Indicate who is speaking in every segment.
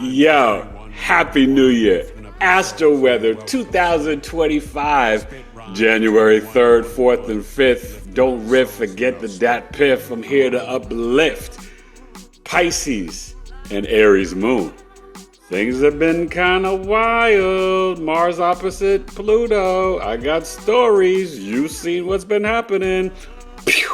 Speaker 1: Yo, Happy New Year. Astro-Weather 2025, January 3rd, 4th, and 5th. Don't riff, forget the dat piff. I'm here to uplift. Pisces and Aries moon. Things have been kind of wild. Mars opposite Pluto. I got stories. You've seen what's been happening. Pew!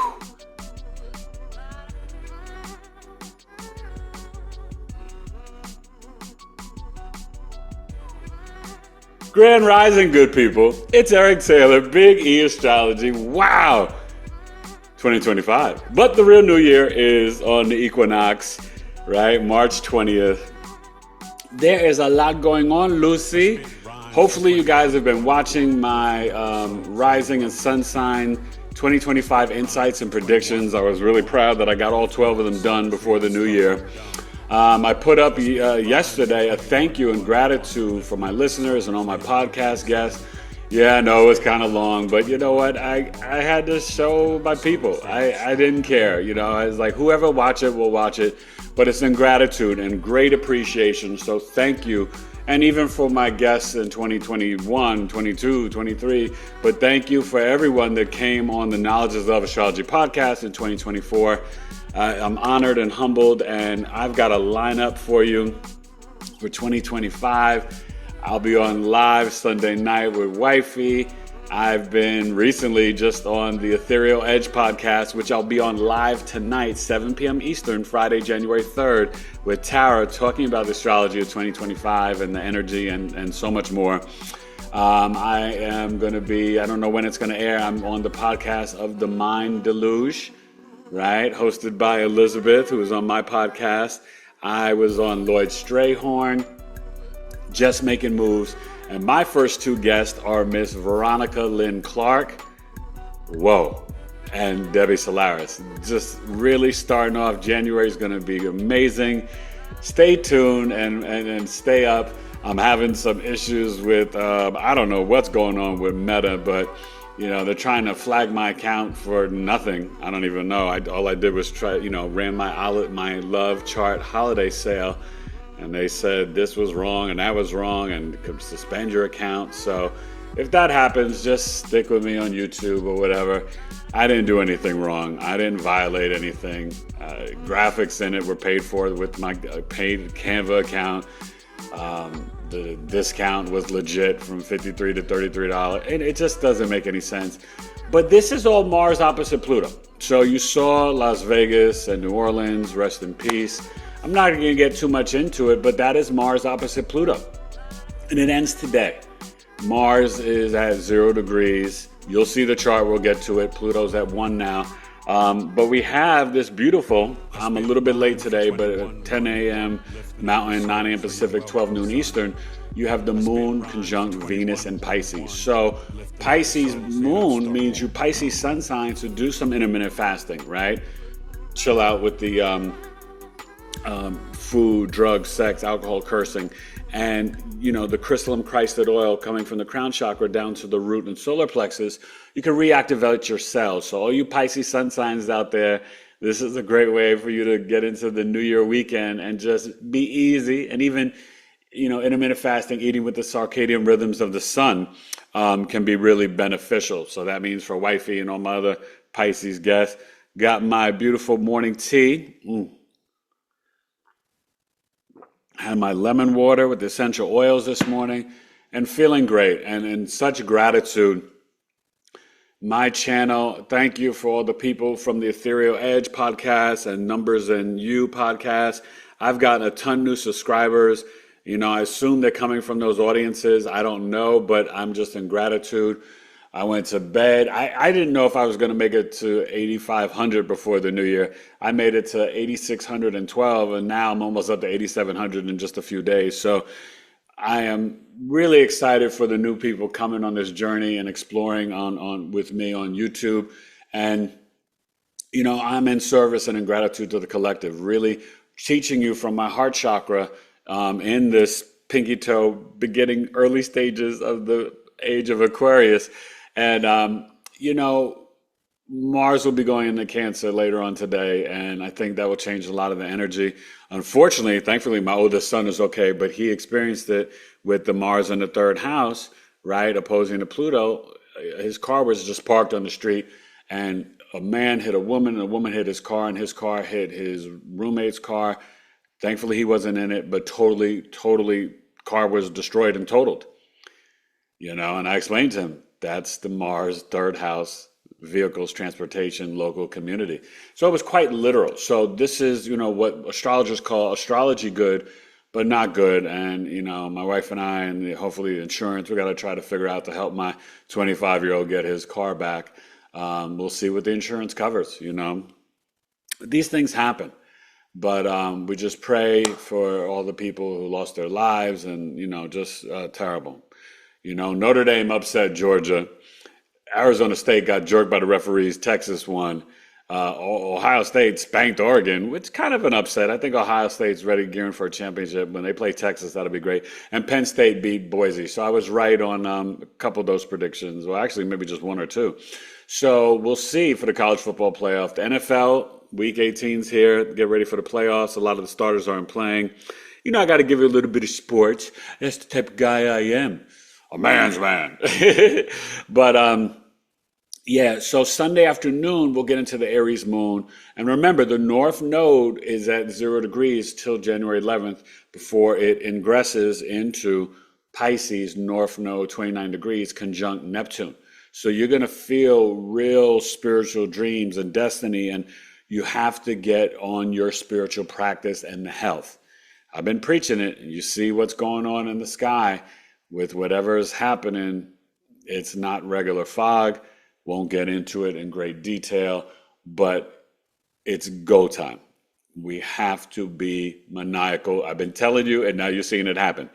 Speaker 1: Grand Rising, good people. It's Eric Taylor, Big E Astrology. Wow! 2025. But the real new year is on the equinox, right? March 20th. There is a lot going on, Lucy. Hopefully you guys have been watching my Rising and Sun Sign 2025 insights and predictions. I was really proud that I got all 12 of them done before the new year. I put up yesterday a thank you and gratitude for my listeners and all my podcast guests. Yeah, I know it was kind of long, but you know what? I had to show my people. I didn't care. You know, I was like, whoever watch it will watch it. But it's in gratitude and great appreciation. So thank you. And even for my guests in 2021, 22, 23. But thank you for everyone that came on the Knowledge is Love Astrology podcast in 2024. I'm honored and humbled, and I've got a lineup for you for 2025. I'll be on live Sunday night with Wifey. I've been recently just on the Ethereal Edge podcast, which I'll be on live tonight, 7 p.m. Eastern, Friday, January 3rd, with Tara talking about the astrology of 2025 and the energy and so much more. I am going to be, I don't know when it's going to air, I'm on the podcast of The Mind Deluge, right? Hosted by Elizabeth, who was on my podcast. I was on Lloyd Strayhorn, Just Making Moves. And my first two guests are Miss Veronica Lynn Clark, whoa, and Debbie Solaris. Just really starting off. January is going to be amazing. Stay tuned and stay up. I'm having some issues with, I don't know what's going on with Meta, but you know, they're trying to flag my account for nothing. I don't even know. All I did was ran my love chart holiday sale, and they said this was wrong and that was wrong and could suspend your account. So if that happens, just stick with me on YouTube or whatever. I didn't do anything wrong. I didn't violate anything. Graphics in it were paid for with my paid Canva account. The discount was legit from $53 to $33, and it just doesn't make any sense. But this is all Mars opposite Pluto. So you saw Las Vegas and New Orleans, rest in peace. I'm not going to get too much into it, but that is Mars opposite Pluto. And it ends today. Mars is at 0 degrees. You'll see the chart, we'll get to it. Pluto's at 1 now. But we have this beautiful, I'm a little bit late today, but at 10 a.m. Mountain, 9 a.m. Pacific, 12 noon Eastern, you have the moon conjunct Venus and Pisces. So Pisces moon means you Pisces sun sign to do some intermittent fasting, right? Chill out with the food, drugs, sex, alcohol, cursing. And, you know, the crystalline Christed oil coming from the crown chakra down to the root and solar plexus, you can reactivate your cells. So all you Pisces sun signs out there, this is a great way for you to get into the New Year weekend and just be easy. And even, you know, intermittent fasting, eating with the circadian rhythms of the sun can be really beneficial. So that means for Wifey and all my other Pisces guests, got my beautiful morning tea. Had my lemon water with essential oils this morning and feeling great and in such gratitude. My channel, thank you for all the people from the Ethereal Edge podcast and Numbers and You podcast. I've gotten a ton new subscribers. You know, I assume they're coming from those audiences. I don't know, but I'm just in gratitude. I went to bed. I didn't know if I was going to make it to 8,500 before the new year. I made it to 8,612, and now I'm almost up to 8,700 in just a few days. So I am really excited for the new people coming on this journey and exploring on with me on YouTube. And, you know, I'm in service and in gratitude to the collective, really teaching you from my heart chakra in this pinky toe, beginning early stages of the age of Aquarius. And, you know, Mars will be going into Cancer later on today, and I think that will change a lot of the energy. Unfortunately, thankfully, my oldest son is okay, but he experienced it with the Mars in the third house, right, opposing to Pluto. His car was just parked on the street, and a man hit a woman, and a woman hit his car, and his car hit his roommate's car. Thankfully, he wasn't in it, but totally, car was destroyed and totaled. And I explained to him that's the Mars third house, vehicles, transportation, local community. So it was quite literal. So this is, what astrologers call astrology good, but not good. And, my wife and I, and hopefully insurance, we got to try to figure out to help my 25-year-old get his car back. We'll see what the insurance covers, These things happen. But we just pray for all the people who lost their lives and, just terrible. Notre Dame upset Georgia. Arizona State got jerked by the referees. Texas won. Ohio State spanked Oregon, which is kind of an upset. I think Ohio State's ready, gearing for a championship. When they play Texas, that'll be great. And Penn State beat Boise. So I was right on a couple of those predictions. Well, actually, maybe just one or two. So we'll see for the college football playoff. The NFL, Week 18's here. Get ready for the playoffs. A lot of the starters aren't playing. I got to give you a little bit of sports. That's the type of guy I am. A man's man. But yeah, so Sunday afternoon, we'll get into the Aries moon. And remember, the North Node is at 0 degrees till January 11th before it ingresses into Pisces, North Node, 29 degrees, conjunct Neptune. So you're going to feel real spiritual dreams and destiny, and you have to get on your spiritual practice and the health. I've been preaching it, and you see what's going on in the sky with whatever is happening. It's not regular fog. Won't get into it in great detail, but it's go time. We have to be maniacal. I've been telling you, and now you're seeing it happen.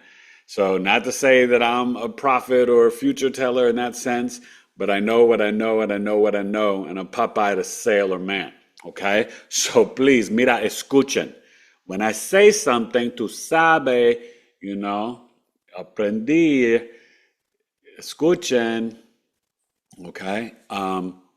Speaker 1: So not to say that I'm a prophet or a future teller in that sense, but I know what I know, and I know what I know, and I'm Popeye the Sailor Man, okay? So please, mira, escuchen. When I say something, tú sabe, aprendí, escuchen. Okay.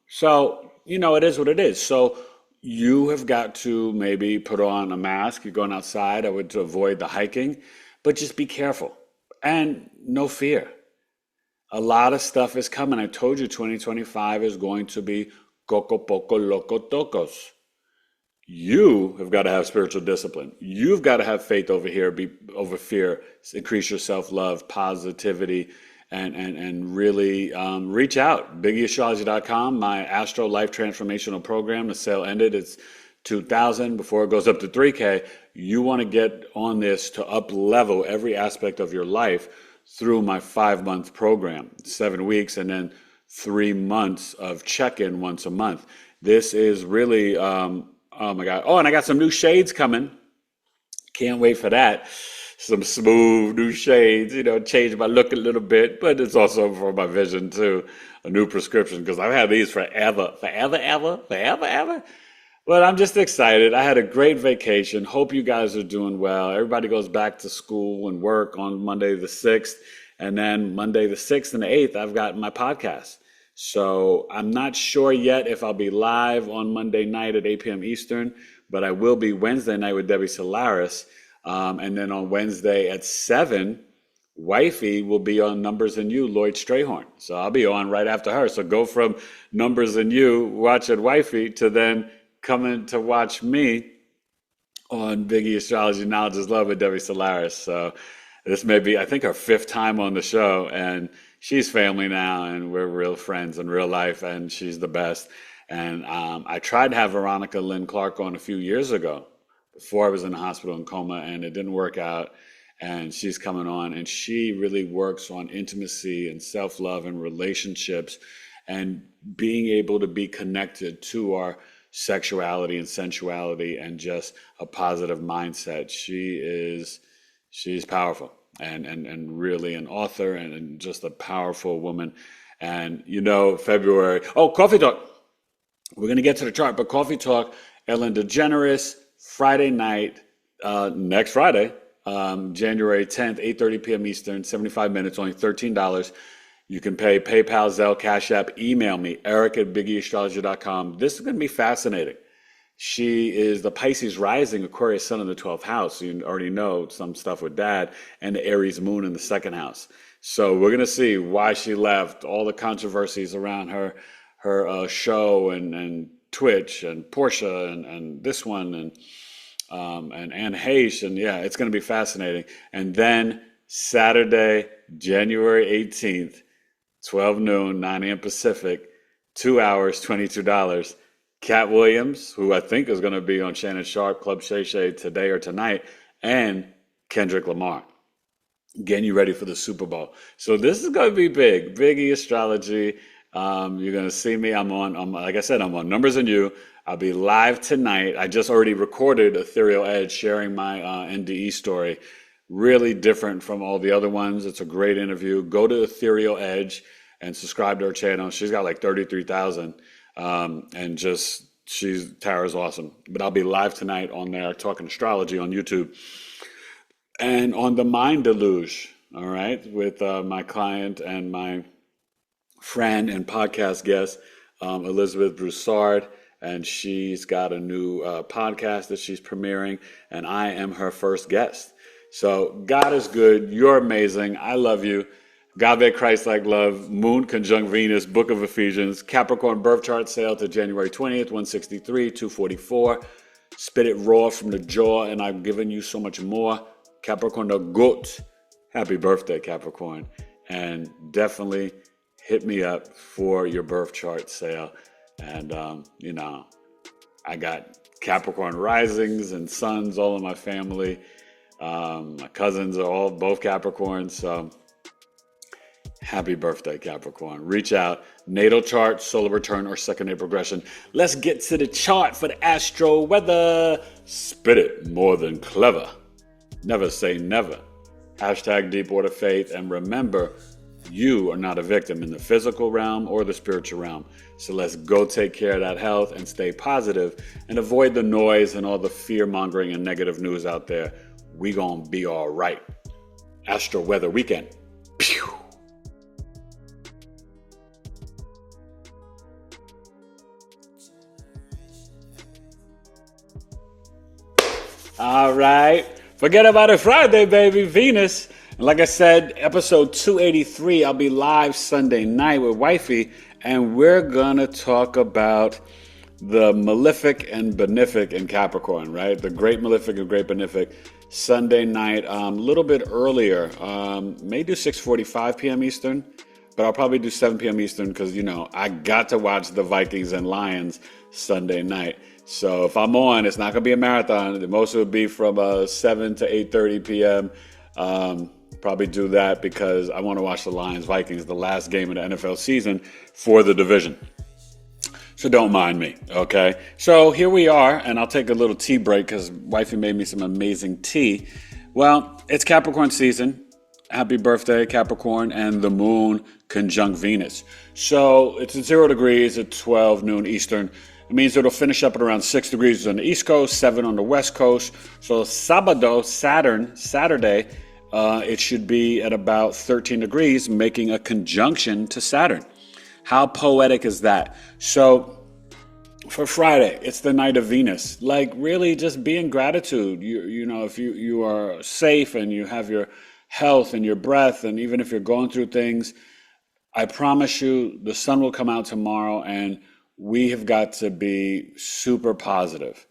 Speaker 1: So, it is what it is. So you have got to maybe put on a mask. You're going outside. I would to avoid the hiking, but just be careful and no fear. A lot of stuff is coming. I told you 2025 is going to be coco poco loco tocos. You have got to have spiritual discipline. You've got to have faith over here, over fear, increase your self-love, positivity, and really reach out. BigEAstrology.com, my Astro Life Transformational Program. The sale ended. It's $2,000 before it goes up to $3,000. You want to get on this to up level every aspect of your life through my 5-month program, 7 weeks, and then 3 months of check-in once a month. This is really, oh my God. Oh, and I got some new shades coming. Can't wait for that. Some smooth new shades, change my look a little bit, but it's also for my vision too. A new prescription, because I've had these forever. But I'm just excited. I had a great vacation. Hope you guys are doing well. Everybody goes back to school and work on Monday the 6th. And then Monday the 6th and the 8th, I've got my podcast. So I'm not sure yet if I'll be live on Monday night at 8 p.m. Eastern, but I will be Wednesday night with Debbie Solaris. And then on Wednesday at 7, Wifey will be on Numbers and You, Lloyd Strayhorn. So I'll be on right after her. So go from Numbers and You, watching Wifey, to then coming to watch me on Biggie Astrology Knowledge is Love with Debbie Solaris. So this may be, I think, her 5th time on the show. And she's family now, and we're real friends in real life, and she's the best. And I tried to have Veronica Lynn Clark on a few years ago, before I was in the hospital in coma, and it didn't work out. And she's coming on, and she really works on intimacy and self-love and relationships and being able to be connected to our sexuality and sensuality and just a positive mindset. She's powerful and really an author and just a powerful woman. And February, Coffee Talk. We're going to get to the chart, but Coffee Talk, Ellen DeGeneres, Friday night, next Friday, January 10th, 8:30 p.m. Eastern, 75 minutes, only $13. You can pay PayPal, Zelle, Cash App, email me, eric@BigEAstrology.com. This is going to be fascinating. She is the Pisces rising Aquarius sun in the 12th house. You already know some stuff with dad, and the Aries moon in the second house. So we're going to see why she left, all the controversies around her show and Twitch and Portia and this one and Anne Heche. And yeah, it's going to be fascinating. And then Saturday, January 18th, 12 noon, 9 a.m. Pacific, 2 hours, $22. Cat Williams, who I think is going to be on Shannon Sharp, Club Shay Shay today or tonight, and Kendrick Lamar, getting you ready for the Super Bowl. So this is going to be big. Biggie Astrology. You're going to see me. Like I said, I'm on Numbers and You. I'll be live tonight. I just already recorded Ethereal Edge sharing my NDE story. Really different from all the other ones. It's a great interview. Go to Ethereal Edge and subscribe to her channel. She's got like 33,000. And Tara's awesome. But I'll be live tonight on there talking astrology on YouTube and on the Mind Deluge, all right, with my client and my friend and podcast guest, Elizabeth Broussard. And she's got a new podcast that she's premiering, and I am her first guest. So God is good. You're amazing. I love you. Gave Christ-like love, Moon conjunct Venus, Book of Ephesians, Capricorn birth chart sale to January 20th, 163, 244. Spit it raw from the jaw, and I've given you so much more. Capricorn the goat. Happy birthday, Capricorn. And definitely hit me up for your birth chart sale. And, I got Capricorn risings and suns all in my family. My cousins are both Capricorns, so happy birthday, Capricorn. Reach out, natal chart, solar return, or secondary progression. Let's get to the chart for the Astro-Weather. Spit it more than clever. Never say never. Hashtag deep water faith. And remember, you are not a victim in the physical realm or the spiritual realm. So let's go take care of that health and stay positive and avoid the noise and all the fear mongering and negative news out there. We gonna be all right. Astro-Weather weekend. Pew. All right. Forget about it Friday, baby. Venus. And like I said, episode 283, I'll be live Sunday night with Wifey, and we're going to talk about the malefic and benefic in Capricorn, right? The great malefic and great benefic. Sunday night, a little bit earlier. May do 6:45 p.m. Eastern, but I'll probably do 7 p.m. Eastern because, I got to watch the Vikings and Lions Sunday night. So if I'm on, it's not going to be a marathon. Most of it will be from 7 to 8:30 p.m. Probably do that because I want to watch the Lions-Vikings, the last game of the NFL season for the division. So don't mind me, okay? So here we are, and I'll take a little tea break because Wifey made me some amazing tea. Well, it's Capricorn season. Happy birthday, Capricorn, and the moon conjunct Venus. So it's at 0 degrees at 12 noon Eastern. It means it'll finish up at around 6 degrees on the East Coast, 7 on the West Coast. So Saturday, it should be at about 13 degrees, making a conjunction to Saturn. How poetic is that? So for Friday, it's the night of Venus. Like really just be in gratitude. If you are safe and you have your health and your breath, and even if you're going through things, I promise you the sun will come out tomorrow, and we have got to be super positive.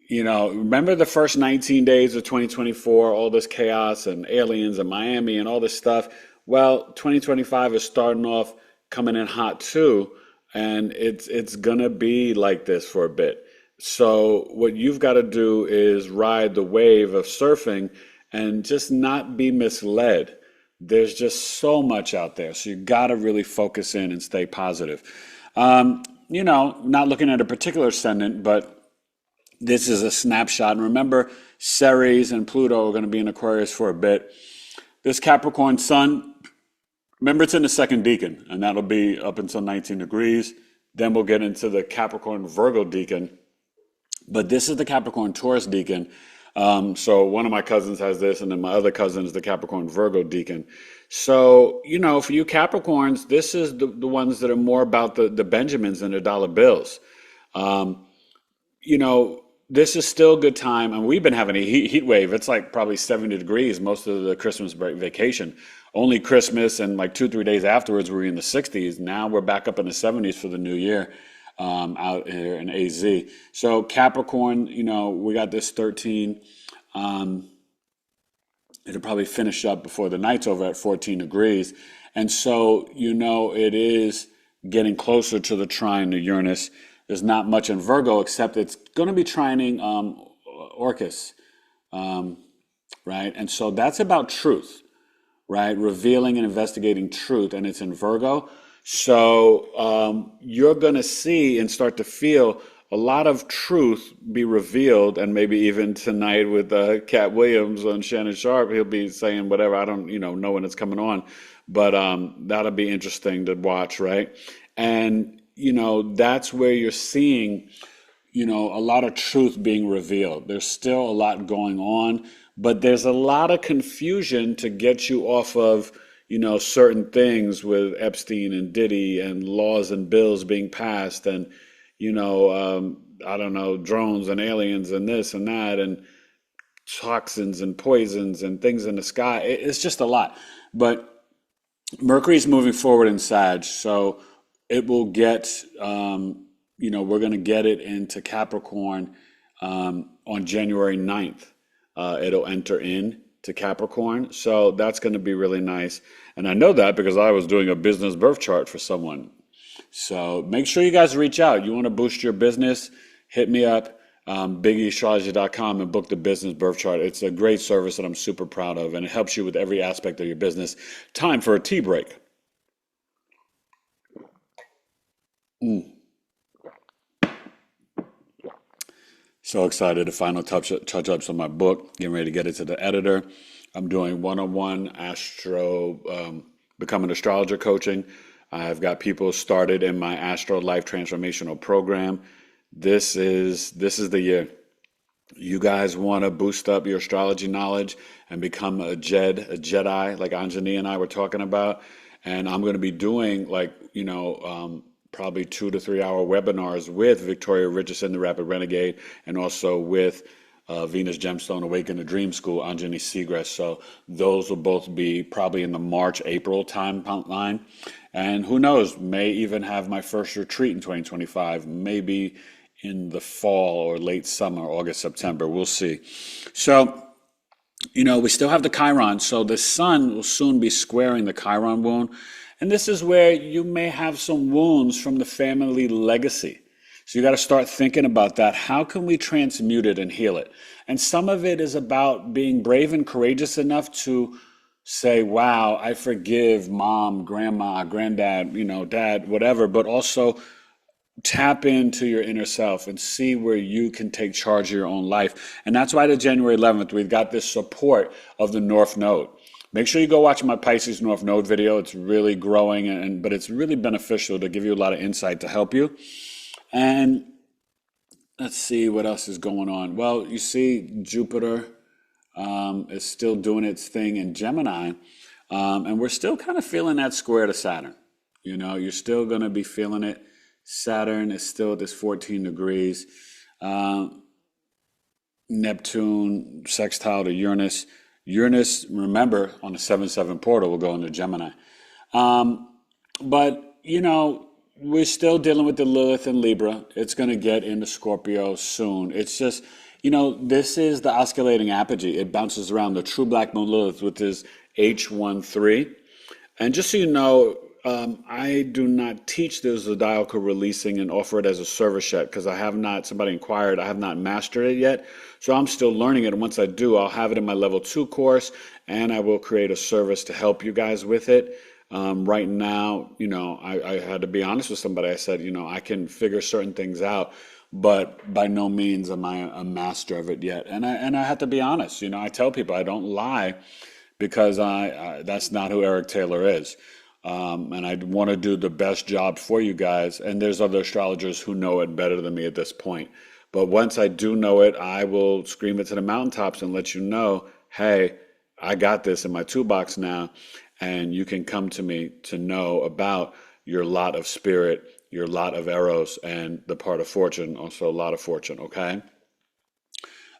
Speaker 1: Remember the first 19 days of 2024, all this chaos and aliens and Miami and all this stuff? Well, 2025 is starting off coming in hot too, and it's gonna be like this for a bit. So what you've got to do is ride the wave of surfing and just not be misled. There's just so much out there, so you got to really focus in and stay positive. Not looking at a particular ascendant, but this is a snapshot. And remember, Ceres and Pluto are going to be in Aquarius for a bit. This Capricorn sun, remember it's in the second decan, and that'll be up until 19 degrees. Then we'll get into the Capricorn Virgo decan. But this is the Capricorn Taurus decan. So one of my cousins has this, and then my other cousin is the Capricorn Virgo deacon. So, for you Capricorns, this is the ones that are more about the Benjamins and the dollar bills. Um, this is still a good time, and we've been having a heat wave. It's like probably 70 degrees most of the Christmas break vacation. Only Christmas and like 2, 3 days afterwards, we were in the 60s. Now we're back up in the 70s for the new year out here in AZ. So Capricorn, we got this 13. Um, It'll probably finish up before the night's over at 14 degrees. And so, it is getting closer to the trine to Uranus. There's not much in Virgo except it's going to be trining Orcus, right? And so that's about truth, right? Revealing and investigating truth, and it's in Virgo. So you're going to see and start to feel a lot of truth be revealed, and maybe even tonight with Cat Williams on Shannon Sharp, he'll be saying whatever. I don't, know when it's coming on, but that'll be interesting to watch, right? And that's where you're seeing, a lot of truth being revealed. There's still a lot going on, but there's a lot of confusion to get you off of, certain things with Epstein and Diddy and laws and bills being passed and, I don't know, drones and aliens and this and that and toxins and poisons and things in the sky. It's just a lot. But Mercury's moving forward in Sag, so it will get, we're going to get it into Capricorn on January 9th. It'll enter in to Capricorn. So that's going to be really nice. And I know that because I was doing a business birth chart for someone. So make sure you guys reach out. You want to boost your business, hit me up, BigEAstrology.com, and book the business birth chart. It's a great service that I'm super proud of, and it helps you with every aspect of your business. Time for a tea break. So excited. The final touch-ups on my book. Getting ready to get it to the editor. I'm doing one-on-one become an astrologer coaching. I've got people started in my Astro Life Transformational Program. This is the year. You guys want to boost up your astrology knowledge and become a Jedi, like Anjani and I were talking about. And I'm going to be doing probably 2 to 3 hour webinars with Victoria Richardson, the Rapid Renegade, and also with Venus Gemstone Awaken the Dream School, Anjani Seagrass. So those will both be probably in the March-April timeline. And who knows, may even have my first retreat in 2025, maybe in the fall or late summer, August, September. We'll see. So, we still have the Chiron. So the sun will soon be squaring the Chiron wound. And this is where you may have some wounds from the family legacy. So you got to start thinking about that. How can we transmute it and heal it? And some of it is about being brave and courageous enough to say, wow, I forgive mom, grandma, granddad, dad, whatever, but also tap into your inner self and see where you can take charge of your own life. And that's why the January 11th, we've got this support of the North Node. Make sure you go watch my Pisces North Node video. It's really growing, but it's really beneficial to give you a lot of insight to help you. And let's see what else is going on. Well, you see Jupiter is still doing its thing in Gemini, and we're still kind of feeling that square to Saturn. You're still going to be feeling it. Saturn is still at this 14 degrees. Neptune sextile to Uranus. Uranus, remember, on the 7-7 portal will go into Gemini. But, we're still dealing with the Lilith and Libra. It's going to get into Scorpio soon. It's just, this is the oscillating apogee. It bounces around the true black moon Lilith with this H13. And just so you know, I do not teach the zodiacal releasing and offer it as a service yet because somebody inquired, I have not mastered it yet. So I'm still learning it. And once I do, I'll have it in my level 2 course, and I will create a service to help you guys with it. Right now, I had to be honest with somebody. I said, I can figure certain things out, but by no means am I a master of it yet. And I have to be honest. I tell people I don't lie because that's not who Eric Taylor is. And I want to do the best job for you guys. And there's other astrologers who know it better than me at this point. But once I do know it, I will scream it to the mountaintops and let you know, hey, I got this in my toolbox now, and you can come to me to know about your lot of spirit, your lot of Eros, and the part of fortune, also a lot of fortune, okay?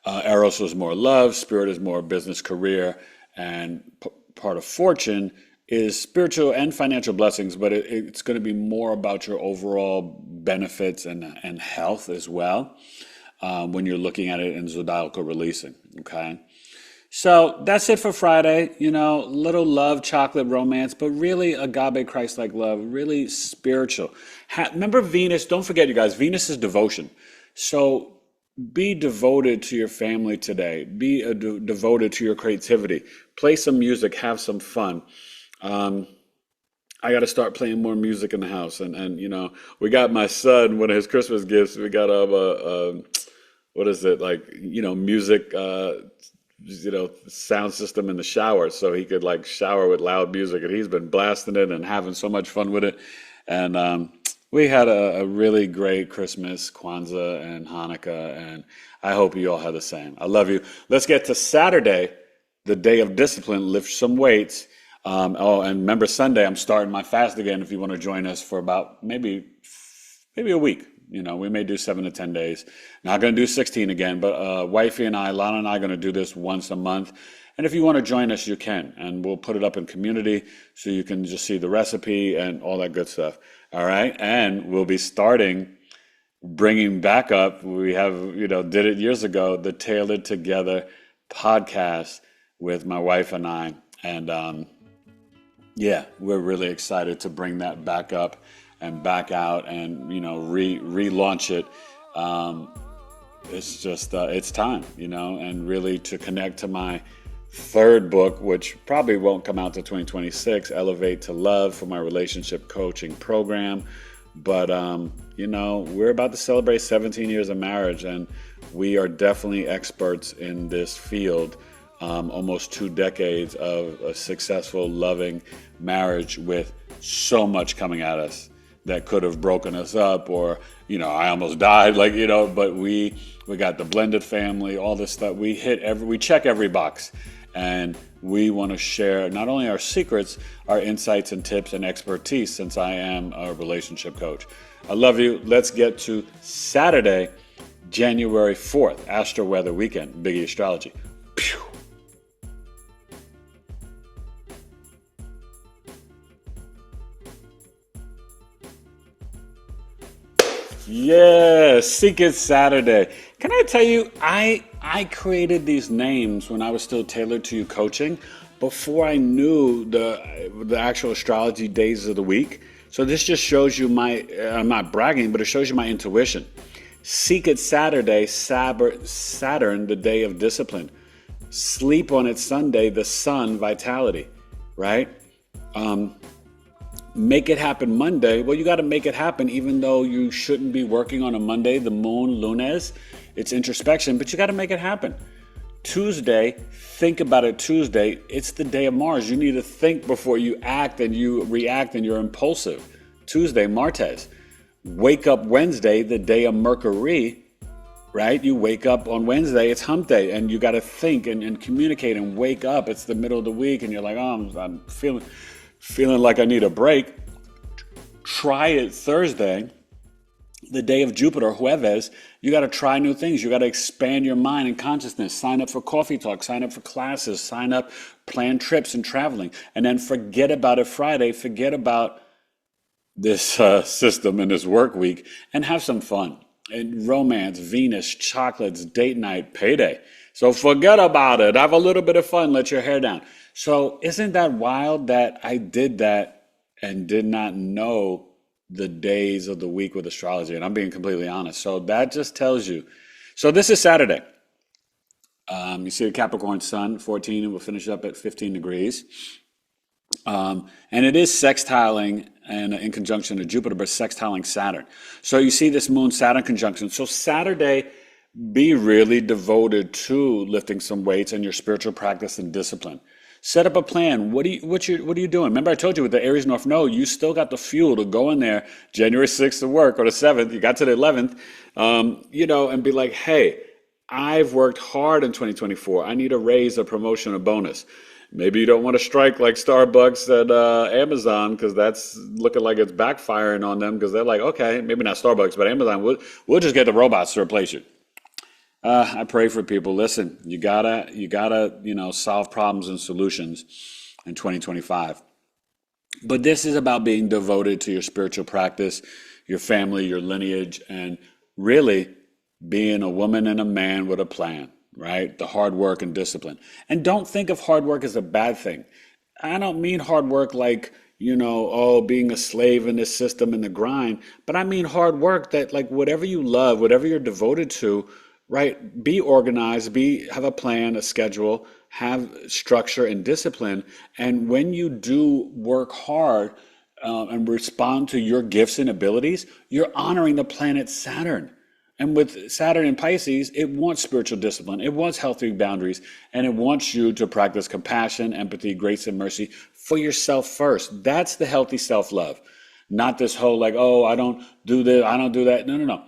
Speaker 1: Eros is more love, spirit is more business, career, and part of fortune is spiritual and financial blessings, but it's going to be more about your overall benefits and health as well when you're looking at it in zodiacal releasing, okay? So that's it for Friday. You know, little love, chocolate, romance, but really agape, Christ-like love, really spiritual. Remember Venus, don't forget you guys, Venus is devotion. So be devoted to your family today. Be devoted to your creativity. Play some music, have some fun. I got to start playing more music in the house. And you know, we got my son, one of his Christmas gifts, we got what is it, like, you know, music, you know, sound system in the shower so he could like shower with loud music. And he's been blasting it and having so much fun with it. And we had a really great Christmas, Kwanzaa and Hanukkah, and I hope you all had the same. I love you. Let's get to Saturday, the day of discipline, lift some weights. And remember Sunday, I'm starting my fast again if you want to join us for about maybe a week. You know, we may do 7 to 10 days. Not going to do 16 again, but wifey and I, Lana and I, are going to do this once a month. And if you want to join us, you can. And we'll put it up in community so you can just see the recipe and all that good stuff. All right. And we'll be bringing back up, we have, you know, did it years ago, the Tailored Together podcast with my wife and I. And yeah, we're really excited to bring that back up and back out and, you know, relaunch it. It's just, it's time, you know, and really to connect to my third book, which probably won't come out to 2026, Elevate to Love, for my relationship coaching program. But, you know, we're about to celebrate 17 years of marriage, and we are definitely experts in this field. Almost 2 decades of a successful, loving marriage with so much coming at us that could have broken us up, or, you know, I almost died, like, you know, but we got the blended family, all this stuff. We check every box, and we want to share not only our secrets, our insights and tips and expertise, since I am a relationship coach. I love you. Let's get to Saturday, January 4th, Astro-Weather weekend, BigEAstro. Pew. Yeah, Secret Saturday. Can I tell you, I created these names when I was still Tailored to You coaching before I knew the actual astrology days of the week. So this just shows you I'm not bragging, but it shows you my intuition. Secret Saturday, Saturn, the day of discipline. Sleep on it Sunday, the sun, vitality, right? Make it happen Monday. Well, you got to make it happen even though you shouldn't be working on a Monday, the moon, lunes. It's introspection, but you got to make it happen. Tuesday, think about it Tuesday. It's the day of Mars. You need to think before you act, and you react and you're impulsive. Tuesday, Martes. Wake up Wednesday, the day of Mercury, right? You wake up on Wednesday, it's hump day, and you got to think and communicate and wake up. It's the middle of the week and you're like, oh, I'm feeling like I need a break. Try it Thursday, the day of Jupiter, Jueves. You got to try new things. You got to expand your mind and consciousness. Sign up for coffee talk, sign up for classes, sign up, plan trips and traveling. And then forget about it Friday. Forget about this system and this work week, and have some fun. And romance, Venus, chocolates, date night, payday. So forget about it. Have a little bit of fun. Let your hair down. So isn't that wild that I did that and did not know the days of the week with astrology? And I'm being completely honest. So that just tells you. So this is Saturday. You see the Capricorn sun, 14, and we'll finish up at 15 degrees. And it is sextiling and in conjunction to Jupiter, but sextiling Saturn. So you see this moon-Saturn conjunction. So Saturday, be really devoted to lifting some weights and your spiritual practice and discipline. Set up a plan. What are you doing? Remember I told you with the Aries North Node, you still got the fuel to go in there January 6th to work, or the 7th, you got to the 11th, and be like, hey, I've worked hard in 2024. I need a raise, a promotion, a bonus. Maybe you don't want to strike like Starbucks at Amazon, because that's looking like it's backfiring on them, because they're like, okay, maybe not Starbucks, but Amazon, we'll just get the robots to replace you. I pray for people. Listen, you gotta, solve problems and solutions in 2025. But this is about being devoted to your spiritual practice, your family, your lineage, and really being a woman and a man with a plan, right? The hard work and discipline. And don't think of hard work as a bad thing. I don't mean hard work like, being a slave in this system and the grind, but I mean hard work that, like, whatever you love, whatever you're devoted to, right? Be organized, have a plan, a schedule, have structure and discipline. And when you do work hard and respond to your gifts and abilities, you're honoring the planet Saturn. And with Saturn in Pisces, it wants spiritual discipline, it wants healthy boundaries, and it wants you to practice compassion, empathy, grace, and mercy for yourself first. That's the healthy self-love. Not this whole like, oh, I don't do this, I don't do that. No.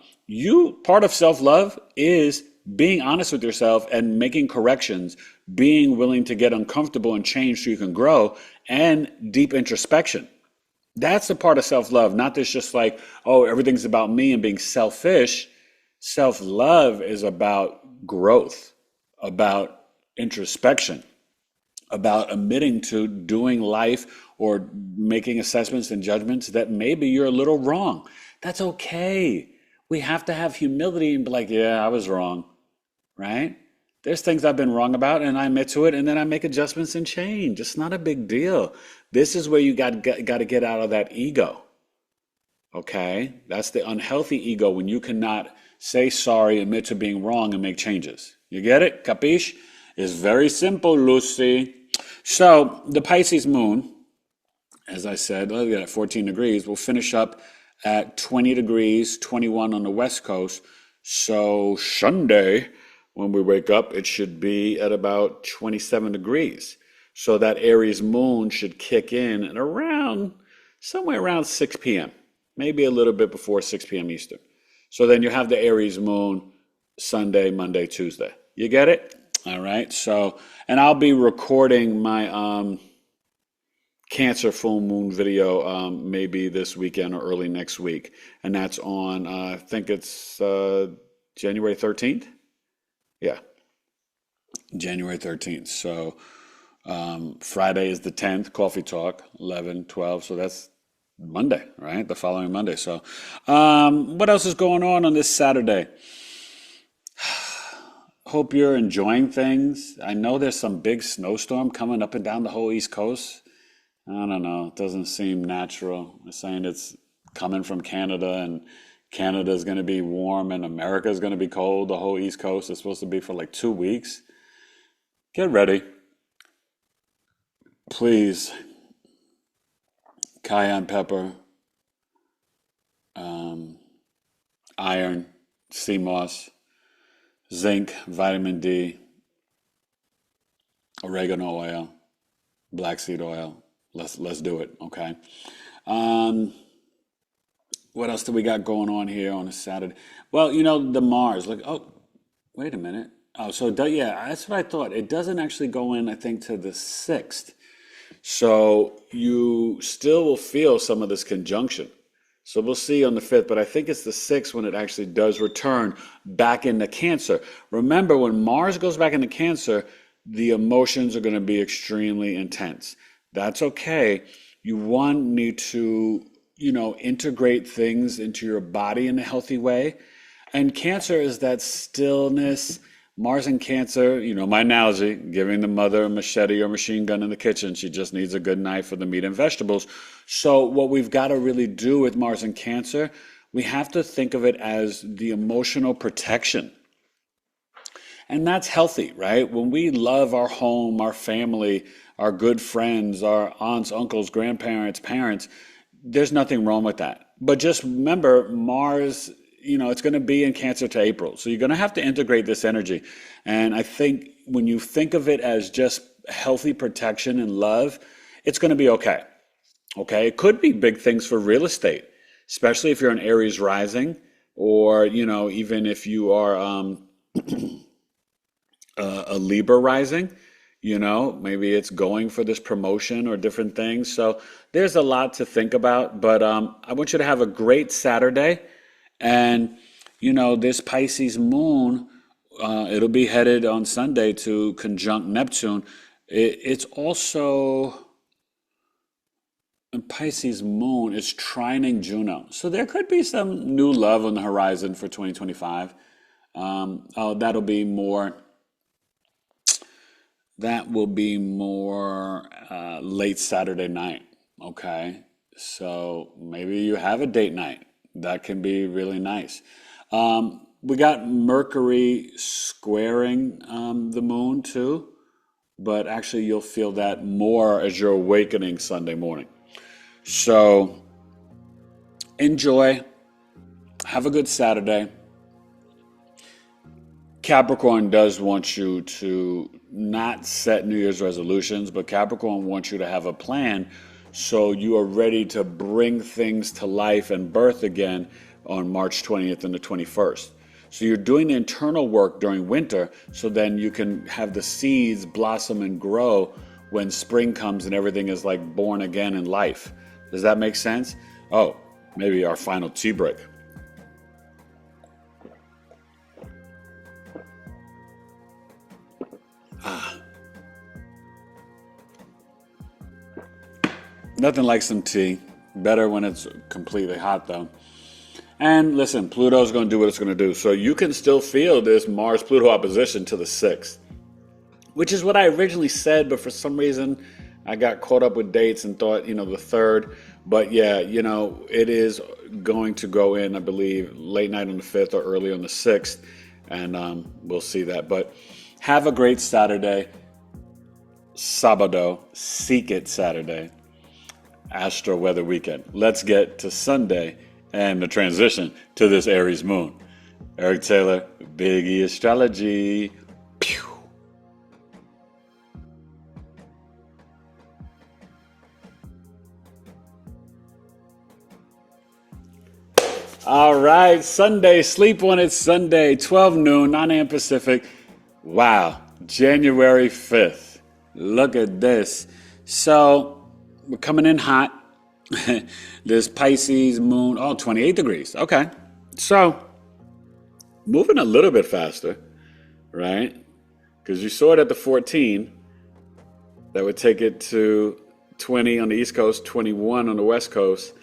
Speaker 1: Part of self-love is being honest with yourself and making corrections, being willing to get uncomfortable and change so you can grow, and deep introspection. That's the part of self-love, not this just like, oh, everything's about me and being selfish. Self-love is about growth, about introspection, about admitting to doing life or making assessments and judgments that maybe you're a little wrong. That's okay. We have to have humility and be like, yeah, I was wrong, right? There's things I've been wrong about, and I admit to it, and then I make adjustments and change. It's not a big deal. This is where you got to get out of that ego, okay? That's the unhealthy ego, when you cannot say sorry, admit to being wrong, and make changes. You get it? Capiche? It's very simple, Lucy. So the Pisces moon, as I said, look at 14 degrees, will finish up at 20 degrees, 21 on the West Coast. So Sunday, when we wake up, it should be at about 27 degrees. So that Aries moon should kick in at somewhere around 6 p.m., maybe a little bit before 6 p.m. Eastern. So then you have the Aries moon Sunday, Monday, Tuesday. You get it? All right. So, and I'll be recording my Cancer full moon video maybe this weekend or early next week. And that's on, I think it's January 13th. Yeah, January 13th. So Friday is the 10th, Coffee Talk, 11, 12. So that's Monday, right? The following Monday. So what else is going on this Saturday? Hope you're enjoying things. I know there's some big snowstorm coming up and down the whole East Coast. I don't know. It doesn't seem natural. They're saying it's coming from Canada, and Canada is going to be warm and America is going to be cold. The whole East Coast is supposed to be for like 2 weeks. Get ready. Please. Cayenne pepper, iron, sea moss, zinc, vitamin D, oregano oil, black seed oil. Let's do it, okay? What else do we got going on here on a Saturday? Well, the Mars. Look, oh, wait a minute. Oh, so yeah, that's what I thought. It doesn't actually go in, I think, to the 6th. So you still will feel some of this conjunction. So we'll see on the 5th, but I think it's the 6th when it actually does return back into Cancer. Remember, when Mars goes back into Cancer, the emotions are going to be extremely intense. That's okay. You need to, integrate things into your body in a healthy way. And Cancer is that stillness. Mars in Cancer, my analogy, giving the mother a machete or machine gun in the kitchen. She just needs a good knife for the meat and vegetables. So what we've got to really do with Mars in Cancer, we have to think of it as the emotional protection. And that's healthy, right? When we love our home, our family, our good friends, our aunts, uncles, grandparents, parents, there's nothing wrong with that. But just remember, Mars, it's going to be in Cancer to April. So you're going to have to integrate this energy. And I think when you think of it as just healthy protection and love, it's going to be okay. Okay. It could be big things for real estate, especially if you're an Aries rising, or, even if you are a Libra rising, maybe it's going for this promotion or different things. So there's a lot to think about, but I want you to have a great Saturday. And, this Pisces moon, it'll be headed on Sunday to conjunct Neptune. It's also, Pisces moon is trining Juno. So there could be some new love on the horizon for 2025. That'll be more. That will be more late Saturday night. Okay. So maybe you have a date night. That can be really nice. We got Mercury squaring the moon too, but actually you'll feel that more as you're awakening Sunday morning. So enjoy. Have a good Saturday. Capricorn does want you to not set New Year's resolutions, but Capricorn wants you to have a plan so you are ready to bring things to life and birth again on March 20th and the 21st. So you're doing the internal work during winter so then you can have the seeds blossom and grow when spring comes and everything is like born again in life. Does that make sense? Oh, maybe our final tea break. Nothing like some tea. Better when it's completely hot, though. And listen, Pluto's going to do what it's going to do. So you can still feel this Mars-Pluto opposition to the 6th, which is what I originally said, but for some reason I got caught up with dates and thought, the 3rd. But yeah, it is going to go in, I believe, late night on the 5th or early on the 6th. And we'll see that. But have a great Saturday. Sabado. Seek it Saturday. Astro-Weather weekend. Let's get to Sunday and the transition to this Aries moon. Eric Taylor, BigEAstro. Pew. All right, Sunday, sleep when it's Sunday, 12 noon, 9 a.m. Pacific. Wow, January 5th. Look at this. So, we're coming in hot. This Pisces moon, 28 degrees. Okay. So, moving a little bit faster, right? Because you saw it at the 14. That would take it to 20 on the East Coast, 21 on the West Coast.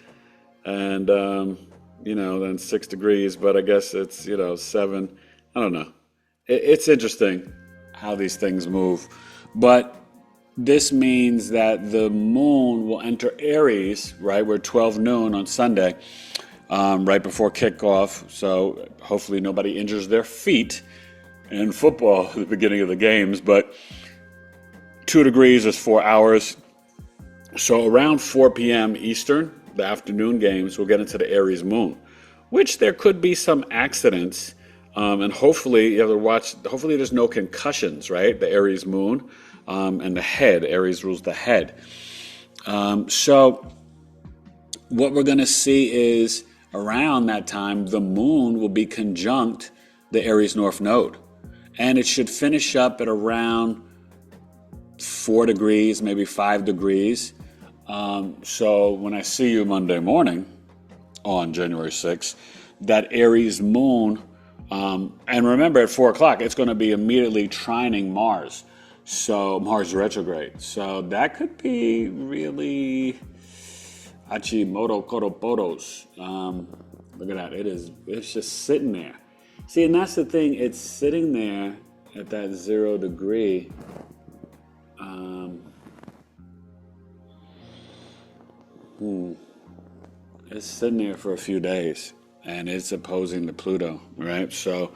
Speaker 1: And, then 6 degrees. But I guess it's, 7. I don't know. It's interesting how these things move. But this means that the moon will enter Aries, right? We're 12 noon on Sunday, right before kickoff. So hopefully nobody injures their feet in football at the beginning of the games. But 2 degrees is 4 hours. So around 4 p.m. Eastern, the afternoon games, we'll get into the Aries moon, which there could be some accidents. And hopefully you have to watch, hopefully there's no concussions, right? The Aries moon. And the head, Aries rules the head. So what we're going to see is around that time, the moon will be conjunct the Aries North Node. And it should finish up at around 4 degrees, maybe 5 degrees. So when I see you Monday morning on January 6th, that Aries moon, and remember at 4 o'clock, it's going to be immediately trining Mars. So Mars retrograde. So that could be really Hachimoto Koroporos. Look at that. It's just sitting there. See, and that's the thing. It's sitting there at that 0 degree. It's sitting there for a few days, and it's opposing to Pluto, right? So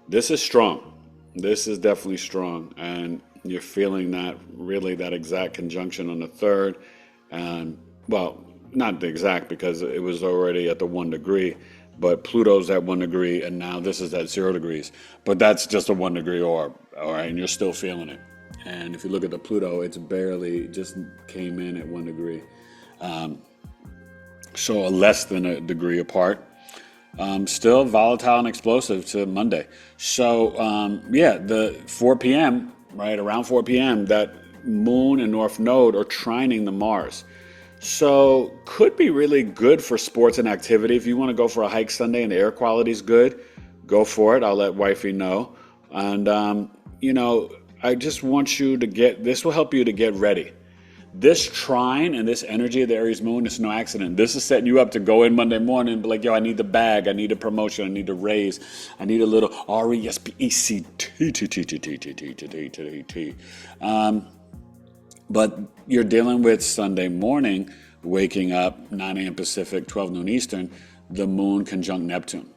Speaker 1: this is strong. This is definitely strong, and you're feeling that exact conjunction on the 3rd. And, well, not the exact because it was already at the 1 degree. but Pluto's at 1 degree, and now this is at 0 degrees. But that's just a 1 degree orb, all right, and you're still feeling it. And if you look at the Pluto, it's barely just came in at 1 degree. So a less than a degree apart. Still volatile and explosive to Monday. So, the 4 p.m., right, around 4 p.m., that Moon and North Node are trining the Mars. So could be really good for sports and activity. If you want to go for a hike Sunday and the air quality is good, go for it. I'll let wifey know. And, I just want you to this will help you to get ready. This trine and this energy of the Aries moon is no accident. This is setting you up to go in Monday morning and be like, yo, I need the bag, I need a promotion, I need a raise, I need a little RESPECT. But you're dealing with Sunday morning, waking up 9 a.m. Pacific, 12 noon Eastern, the moon conjunct Neptune.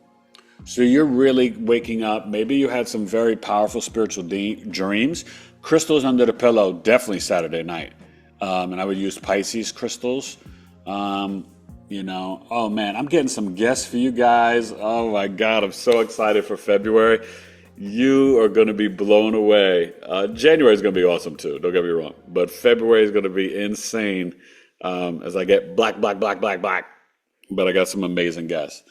Speaker 1: So you're really waking up. Maybe you had some very powerful spiritual dreams. Crystals under the pillow, definitely Saturday night. And I would use Pisces crystals. Oh man, I'm getting some guests for you guys. Oh my God, I'm so excited for February. You are going to be blown away. January is going to be awesome too, don't get me wrong. But February is going to be insane as I get black. But I got some amazing guests.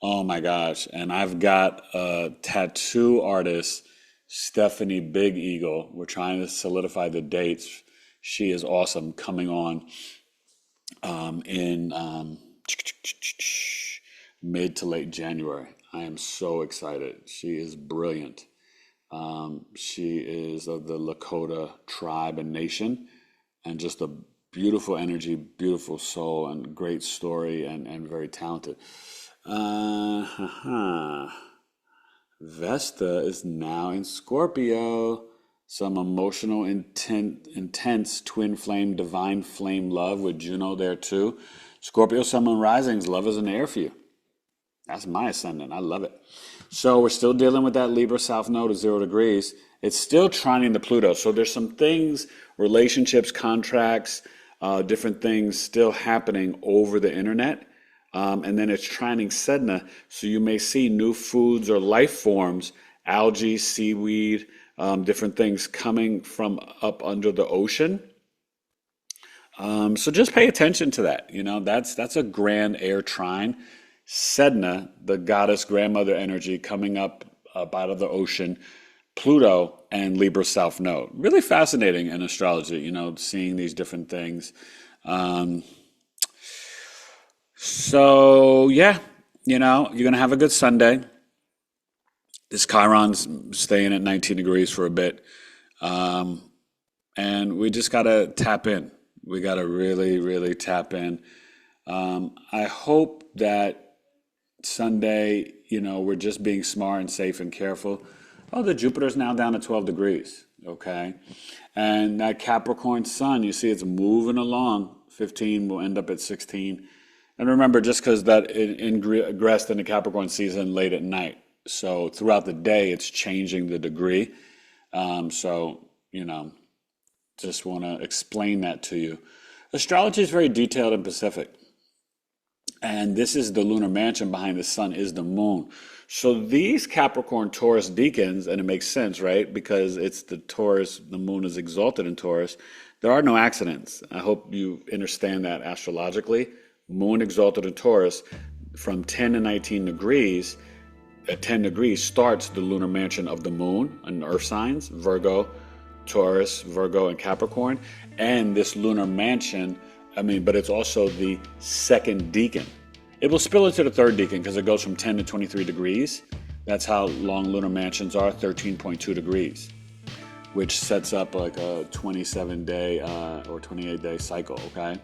Speaker 1: Oh my gosh. And I've got a tattoo artist, Stephanie Big Eagle. We're trying to solidify the dates. She is awesome, coming on in mid to late January. I am so excited. She is brilliant. She is of the Lakota tribe and nation, and just a beautiful energy, beautiful soul, and great story, and very talented. Vesta is now in Scorpio. Some emotional, intense twin flame, divine flame love with Juno there too. Scorpio, Sun, Moon, Risings, love is in the air for you. That's my ascendant. I love it. So we're still dealing with that Libra South Node at 0 degrees. It's still trining the Pluto. So there's some things, relationships, contracts, different things still happening over the internet. And then it's trining Sedna. So you may see new foods or life forms, algae, seaweed, different things coming from up under the ocean. So just pay attention to that. That's a grand air trine. Sedna, the goddess grandmother energy coming up out of the ocean, Pluto and Libra South Node. Really fascinating in astrology, seeing these different things. So yeah, you're going to have a good Sunday. This Chiron's staying at 19 degrees for a bit. And we just got to tap in. We got to really, really tap in. I hope that Sunday, we're just being smart and safe and careful. Oh, the Jupiter's now down to 12 degrees, okay? And that Capricorn sun, you see it's moving along. 15 will end up at 16. And remember, just because that it ingressed in the Capricorn season late at night. So throughout the day, it's changing the degree. Just want to explain that to you. Astrology is very detailed and specific. And this is the lunar mansion behind the sun is the moon. So these Capricorn Taurus deacons, and it makes sense, right? Because it's the Taurus, the moon is exalted in Taurus. There are no accidents. I hope you understand that astrologically. Moon exalted in Taurus from 10 to 19 degrees. At 10 degrees starts the lunar mansion of the moon in earth signs, Virgo, Taurus, Virgo, and Capricorn. And this lunar mansion, but it's also the second decan. It will spill into the third decan because it goes from 10 to 23 degrees. That's how long lunar mansions are, 13.2 degrees, which sets up like a 27-day or 28-day cycle, okay?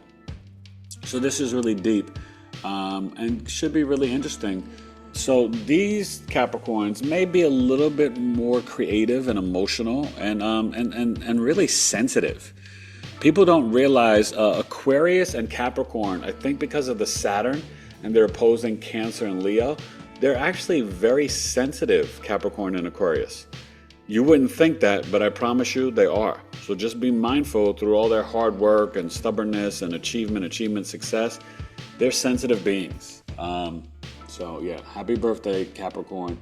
Speaker 1: So this is really deep and should be really interesting. So these Capricorns may be a little bit more creative and emotional and really sensitive. People don't realize Aquarius and Capricorn, I think because of the Saturn and they're opposing Cancer and Leo, they're actually very sensitive, Capricorn and Aquarius. You wouldn't think that, but I promise you they are. So just be mindful through all their hard work and stubbornness and achievement, success, they're sensitive beings. So yeah, happy birthday, Capricorn,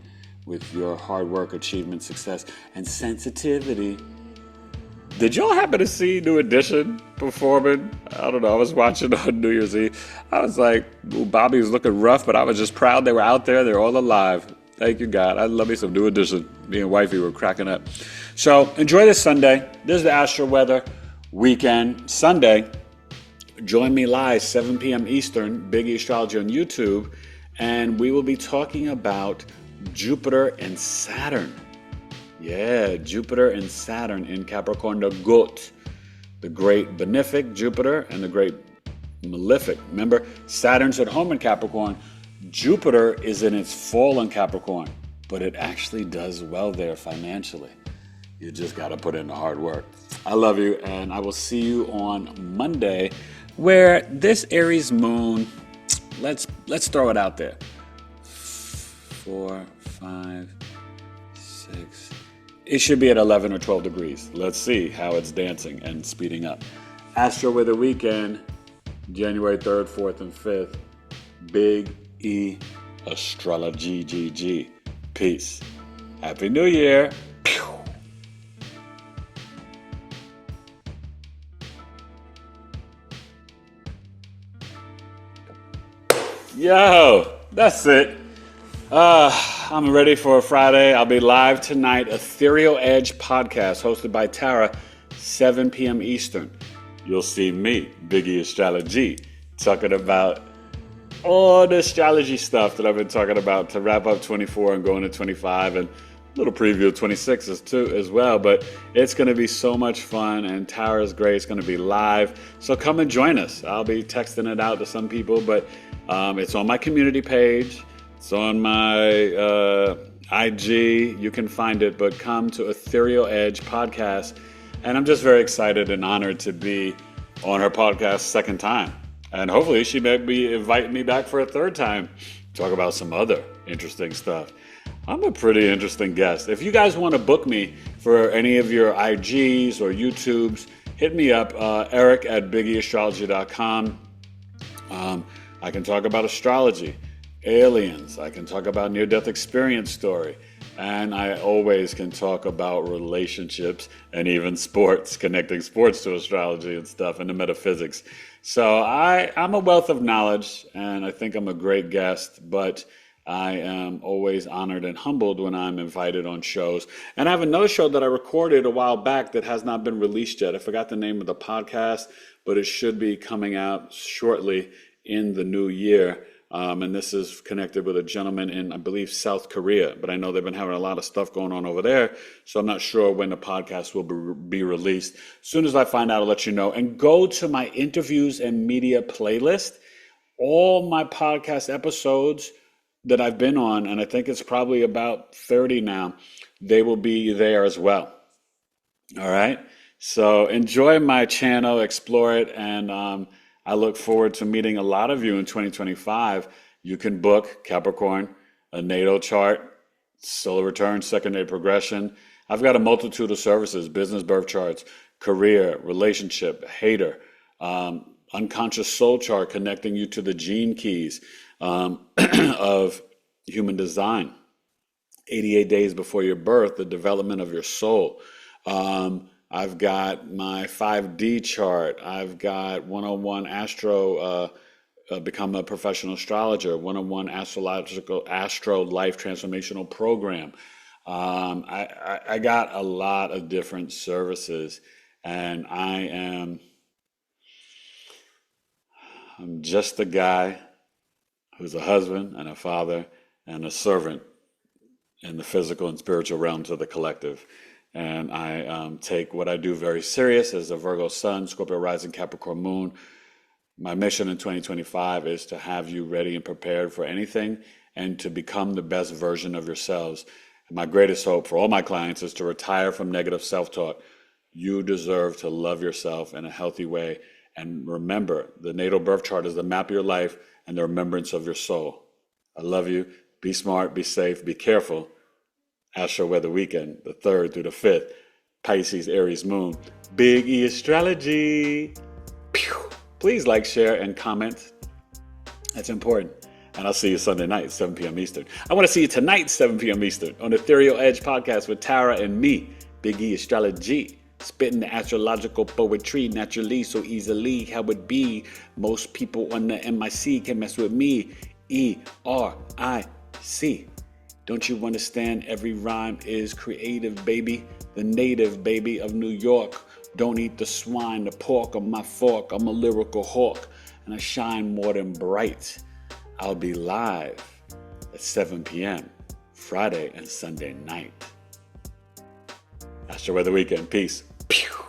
Speaker 1: with your hard work, achievement, success, and sensitivity. Did y'all happen to see New Edition performing? I don't know. I was watching on New Year's Eve. I was like, ooh, Bobby was looking rough, but I was just proud they were out there. They're all alive. Thank you, God. I love me some New Edition. Me and wifey were cracking up. So enjoy this Sunday. This is the Astro-Weather weekend. Sunday, join me live, 7 p.m. Eastern, BigEAstro on YouTube, and we will be talking about Jupiter and Saturn. Yeah, Jupiter and Saturn in Capricorn, the GOAT, the great benefic Jupiter and the great malefic. Remember, Saturn's at home in Capricorn. Jupiter is in its fall in Capricorn, but it actually does well there financially. You just got to put in the hard work. I love you, and I will see you on Monday, where this Aries moon, let's throw it out there. 4, 5, 6. It should be at 11 or 12 degrees. Let's see how it's dancing and speeding up. Astro-Weather weekend, January 3rd, 4th, and 5th. Big E Astrology GG. Peace. Happy New Year. Yo, that's it. I'm ready for a Friday. I'll be live tonight, Ethereal Edge podcast hosted by Tara, 7 p.m. Eastern. You'll see me, BigEAstro, talking about all the astrology stuff that I've been talking about to wrap up 24 and go into 25, and a little preview of 26 too as well. But it's going to be so much fun, and Tara's great. It's going to be live, so come and join us. I'll be texting it out to some people, but it's on my community page. It's on my IG. You can find it, but come to Ethereal Edge podcast. And I'm just very excited and honored to be on her podcast second time. And hopefully she may be inviting me back for a third time. Talk about some other interesting stuff. I'm a pretty interesting guest. If you guys want to book me for any of your IGs or YouTubes, hit me up, Eric at BigEAstrology.com. I can talk about astrology, aliens. I can talk about near-death experience story. And I always can talk about relationships and even sports, connecting sports to astrology and stuff, and the metaphysics. So I'm a wealth of knowledge, and I think I'm a great guest, but I am always honored and humbled when I'm invited on shows. And I have another show that I recorded a while back that has not been released yet. I forgot the name of the podcast, but it should be coming out shortly in the new year. And this is connected with a gentleman in, I believe, South Korea. But I know they've been having a lot of stuff going on over there. So I'm not sure when the podcast will be released. As soon as I find out, I'll let you know. And go to my interviews and media playlist. All my podcast episodes that I've been on, and I think it's probably about 30 now, they will be there as well. All right? So enjoy my channel, explore it, and I look forward to meeting a lot of you in 2025. You can book Capricorn, a natal chart, solar return, secondary progression. I've got a multitude of services: business birth charts, career, relationship, hater, unconscious soul chart connecting you to the gene keys of human design. 88 days before your birth, the development of your soul. I've got my 5D chart. I've got 101 Astro, become a professional astrologer, 101 Astro Life Transformational Program. I got a lot of different services, and I'm just a guy who's a husband and a father and a servant in the physical and spiritual realms of the collective. And I take what I do very serious as a Virgo sun, Scorpio rising, Capricorn moon. My mission in 2025 is to have you ready and prepared for anything and to become the best version of yourselves. And my greatest hope for all my clients is to retire from negative self-talk. You deserve to love yourself in a healthy way. And remember, the natal birth chart is the map of your life and the remembrance of your soul. I love you. Be smart, be safe, be careful. Astro-Weather weekend, the 3rd through the 5th. Pisces, Aries moon. Big E Astrology. Please like, share, and comment. That's important. And I'll see you Sunday night, 7 p.m. Eastern. I want to see you tonight, 7 p.m. Eastern, on Ethereal Edge podcast with Tara and me, Big E Astrology, spitting the astrological poetry naturally, so easily. How it be? Most people on the MIC can mess with me. ERIC. Don't you understand? Every rhyme is creative, baby. The native baby of New York. Don't eat the swine, the pork on my fork. I'm a lyrical hawk, and I shine more than bright. I'll be live at 7 p.m. Friday and Sunday night. Astro-Weather weekend. Peace. Pew.